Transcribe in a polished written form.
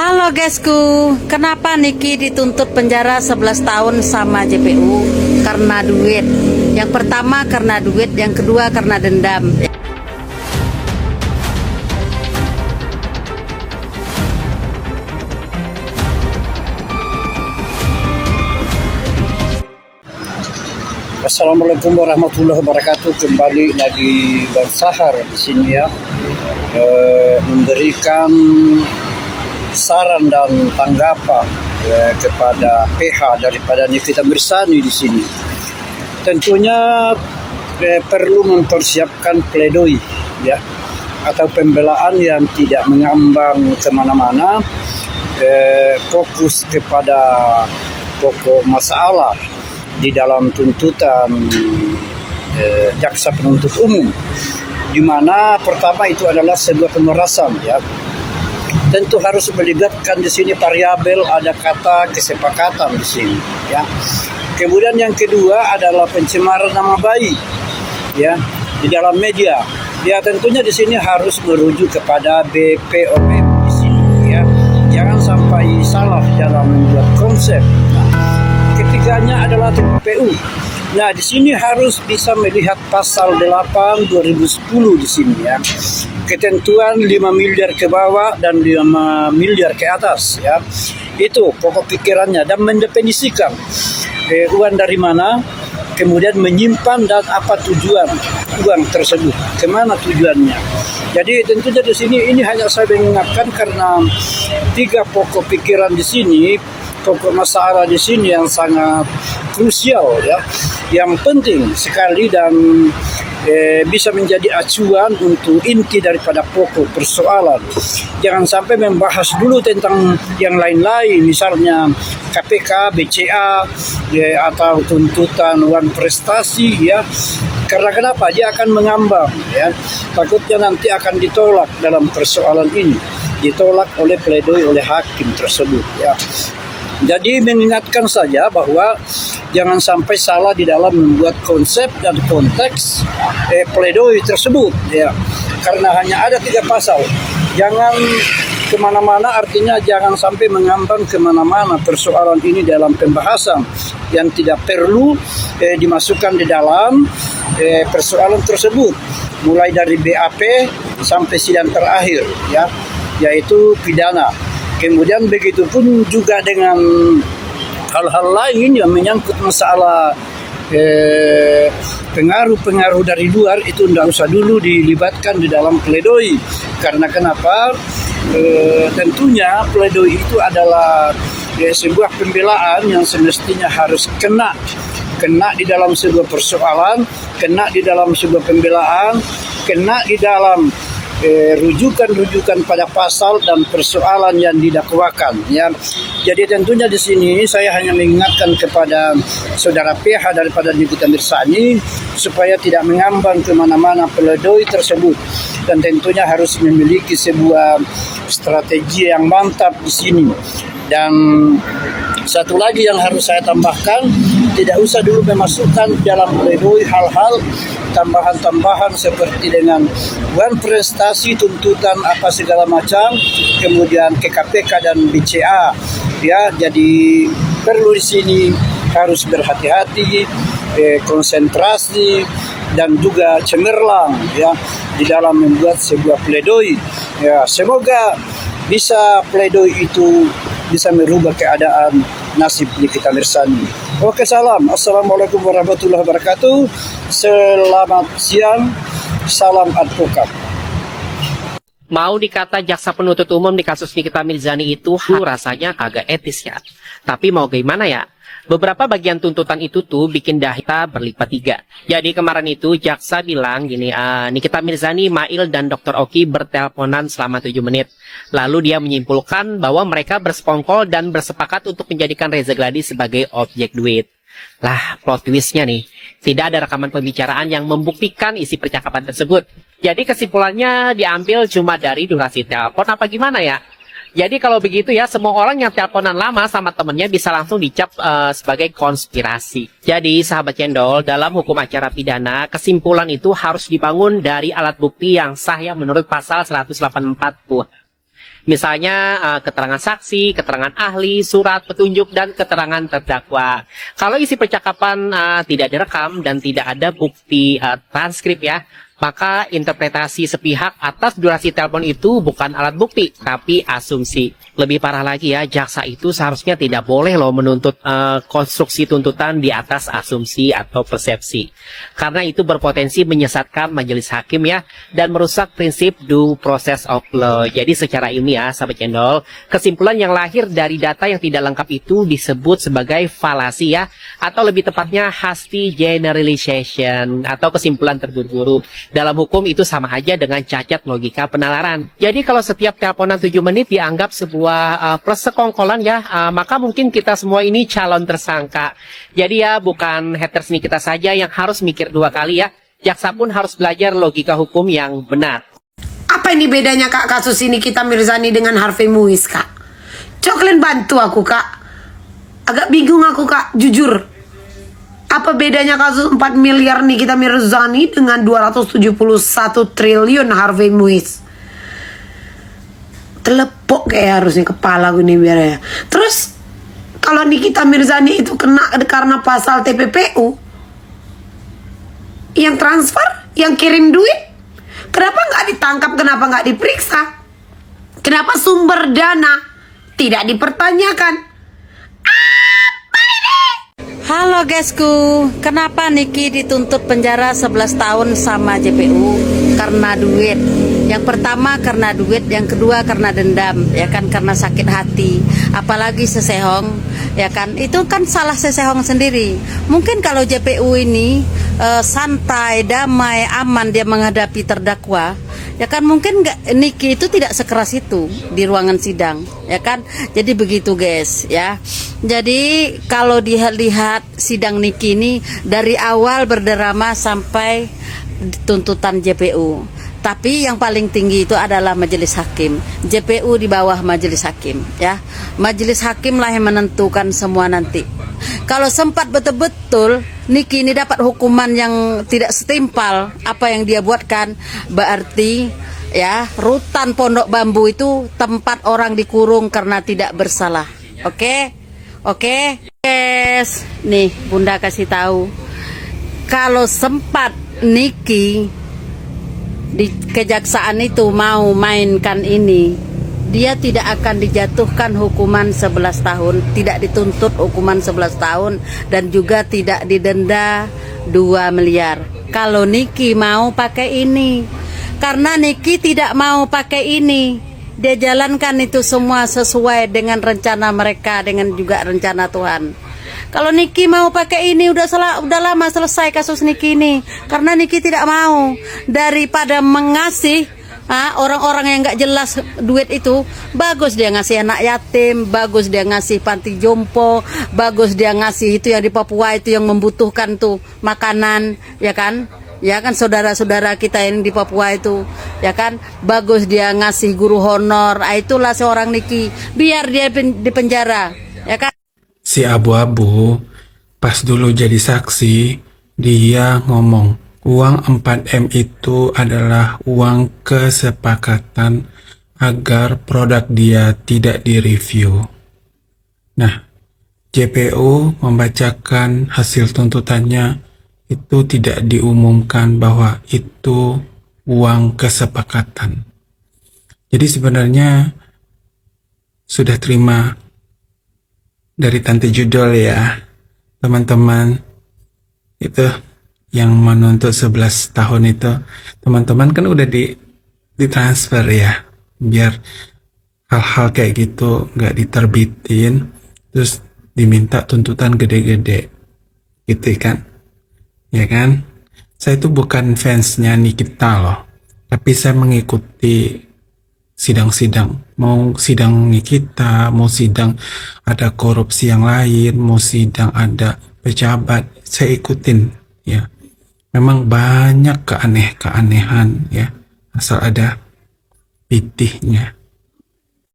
Halo guysku, kenapa Niki dituntut penjara 11 tahun sama JPU? Karena duit. Yang pertama karena duit, yang kedua karena dendam. Assalamualaikum warahmatullahi wabarakatuh. Kembali lagi Bang Sahar di sini ya, memberikan saran dan tanggapan kepada PH daripada Nikita Mirzani di sini. Tentunya perlu mempersiapkan pledoi ya, atau pembelaan yang tidak mengambang kemana-mana, fokus kepada pokok masalah di dalam tuntutan jaksa penuntut umum, di mana pertama itu adalah sebuah pemerasan ya. Tentu harus melibatkan di sini variabel, ada kata kesepakatan di sini ya. Kemudian yang kedua adalah pencemaran nama baik ya di dalam media. Ya tentunya di sini harus merujuk kepada BPOM di sini ya. Jangan sampai salah dalam membuat konsep. Ketiganya adalah TPPU. Nah, di sini harus bisa melihat pasal 8 2010 di sini ya. Ketentuan 5 miliar ke bawah dan 5 miliar ke atas ya. Itu pokok pikirannya, dan mendefinisikan uang dari mana, kemudian menyimpan dan apa tujuan uang tersebut, kemana tujuannya. Jadi tentunya di sini ini hanya saya mengingatkan karena 3 pokok pikiran di sini, pokok masalah di sini yang sangat krusial ya, yang penting sekali dan bisa menjadi acuan untuk inti daripada pokok persoalan. Jangan sampai membahas dulu tentang yang lain-lain, misalnya KPK, BCA atau tuntutan uang prestasi ya. Karena kenapa? Dia akan mengambang ya. Takutnya nanti akan ditolak dalam persoalan ini, ditolak oleh pledoi oleh hakim tersebut ya. Jadi mengingatkan saja bahwa jangan sampai salah di dalam membuat konsep dan konteks pledoi tersebut ya. Karena hanya ada 3 pasal. Jangan kemana-mana, artinya jangan sampai mengambang kemana-mana persoalan ini dalam pembahasan yang tidak perlu dimasukkan di dalam persoalan tersebut. Mulai dari BAP sampai sidang terakhir ya, yaitu pidana. Kemudian begitu pun juga dengan hal-hal lain yang menyangkut masalah pengaruh-pengaruh dari luar, itu tidak usah dulu dilibatkan di dalam pledoi. Karena kenapa? Tentunya pledoi itu adalah sebuah pembelaan yang semestinya harus kena di dalam sebuah persoalan, kena di dalam sebuah pembelaan, kena di dalam rujukan-rujukan pada pasal dan persoalan yang didakwakan ya. Jadi tentunya di sini saya hanya mengingatkan kepada saudara PH daripada Nikita Mirzani supaya tidak mengambang kemana-mana pledoi tersebut, dan tentunya harus memiliki sebuah strategi yang mantap di sini. Dan satu lagi yang harus saya tambahkan, tidak usah dulu memasukkan dalam pledoi hal-hal tambahan-tambahan seperti dengan uang prestasi, tuntutan apa segala macam, kemudian ke KPK dan BCA ya. Jadi perlu di sini harus berhati-hati, konsentrasi dan juga cemerlang ya di dalam membuat sebuah pledoi ya. Semoga bisa pledoi itu bisa merubah keadaan nasib Nikita Mirzani. Oke, salam. Assalamualaikum warahmatullahi wabarakatuh. Selamat siang. Salam advokat. Mau dikata jaksa penuntut umum di kasus Nikita Mirzani itu rasanya agak etis ya. Tapi mau gimana ya? Beberapa bagian tuntutan itu tuh bikin dahita berlipat 3. Jadi kemarin itu jaksa bilang gini, Nikita Mirzani, Mail, dan Dr. Oki berteleponan selama 7 menit. Lalu dia menyimpulkan bahwa mereka bersekongkol dan bersepakat untuk menjadikan Reza Gladys sebagai objek duit. Lah, plot twistnya nih, tidak ada rekaman pembicaraan yang membuktikan isi percakapan tersebut. Jadi kesimpulannya diambil cuma dari durasi telepon apa gimana ya? Jadi kalau begitu ya, semua orang yang teleponan lama sama temennya bisa langsung dicap sebagai konspirasi. Jadi sahabat cendol, dalam hukum acara pidana, kesimpulan itu harus dibangun dari alat bukti yang sah ya menurut pasal 184 KUH. Misalnya keterangan saksi, keterangan ahli, surat petunjuk, dan keterangan terdakwa. Kalau isi percakapan tidak direkam dan tidak ada bukti transkrip ya, maka interpretasi sepihak atas durasi telepon itu bukan alat bukti, tapi asumsi. Lebih parah lagi ya, jaksa itu seharusnya tidak boleh loh menuntut konstruksi tuntutan di atas asumsi atau persepsi. Karena itu berpotensi menyesatkan majelis hakim ya, dan merusak prinsip due process of law. Jadi secara ilmiah, sahabat cendol, kesimpulan yang lahir dari data yang tidak lengkap itu disebut sebagai falasi ya, atau lebih tepatnya hasty generalization, atau kesimpulan terburu-buru. Dalam hukum itu sama aja dengan cacat logika penalaran. Jadi kalau setiap teleponan 7 menit dianggap sebuah persekongkolan ya, maka mungkin kita semua ini calon tersangka. Jadi ya bukan haters nih kita saja yang harus mikir 2 kali ya. Jaksa pun harus belajar logika hukum yang benar. Apa ini bedanya kak kasus ini kita Mirzani dengan Harvey Muiz kak? Coba kalian bantu aku kak. Agak bingung aku kak, jujur. Apa bedanya kasus 4 miliar Nikita Mirzani dengan 271 triliun Harvey Muiz? Telepok kayak harusnya kepala gue nih biar ya. Terus kalau Nikita Mirzani itu kena karena pasal TPPU, yang transfer, yang kirim duit, kenapa nggak ditangkap? Kenapa nggak diperiksa? Kenapa sumber dana tidak dipertanyakan? Halo guysku, kenapa Niki dituntut penjara 11 tahun sama JPU? Karena duit. Yang pertama karena duit, yang kedua karena dendam, ya kan, karena sakit hati. Apalagi sesehong, ya kan, itu kan salah sesehong sendiri. Mungkin kalau JPU ini santai, damai, aman dia menghadapi terdakwa, ya kan, mungkin nggak, Niki itu tidak sekeras itu di ruangan sidang, ya kan. Jadi begitu guys ya. Jadi kalau dilihat sidang Niki ini dari awal berdrama sampai tuntutan JPU. Tapi yang paling tinggi itu adalah majelis hakim. JPU di bawah majelis hakim ya. Majelis hakim lah yang menentukan semua nanti. Kalau sempat betul-betul Niki ini dapat hukuman yang tidak setimpal apa yang dia buatkan, berarti ya rutan Pondok Bambu itu tempat orang dikurung karena tidak bersalah. Oke? Oke? Yes. Nih, Bunda kasih tahu. Kalau sempat Niki di kejaksaan itu mau mainkan ini, dia tidak akan dijatuhkan hukuman 11 tahun, tidak dituntut hukuman 11 tahun, dan juga tidak didenda 2 miliar. Kalau Niki mau pakai ini, karena Niki tidak mau pakai ini, dia jalankan itu semua sesuai dengan rencana mereka, dengan juga rencana Tuhan. Kalau Niki mau pakai ini udah lama selesai kasus Niki ini, karena Niki tidak mau. Daripada mengasih orang-orang yang nggak jelas duit itu, bagus dia ngasih anak yatim, bagus dia ngasih panti jompo, bagus dia ngasih itu yang di Papua itu yang membutuhkan tuh makanan, ya kan? Ya kan, saudara-saudara kita yang di Papua itu, ya kan, bagus dia ngasih guru honor. Itulah seorang Niki, biar dia di penjara, ya kan. Si abu-abu pas dulu jadi saksi, dia ngomong uang 4M itu adalah uang kesepakatan agar produk dia tidak direview. Nah, JPU membacakan hasil tuntutannya, itu tidak diumumkan bahwa itu uang kesepakatan. Jadi sebenarnya sudah terima dari Tante Judol ya, teman-teman. Itu yang menuntut 11 tahun itu, teman-teman kan udah ditransfer ya, biar hal-hal kayak gitu nggak diterbitin, terus diminta tuntutan gede-gede, gitu kan? Ya kan? Saya itu bukan fansnya Nikita loh, tapi saya mengikuti sidang-sidang, mau sidang Nikita, mau sidang ada korupsi yang lain, mau sidang ada pejabat, saya ikutin ya. Memang banyak keanehan ya, asal ada pitihnya.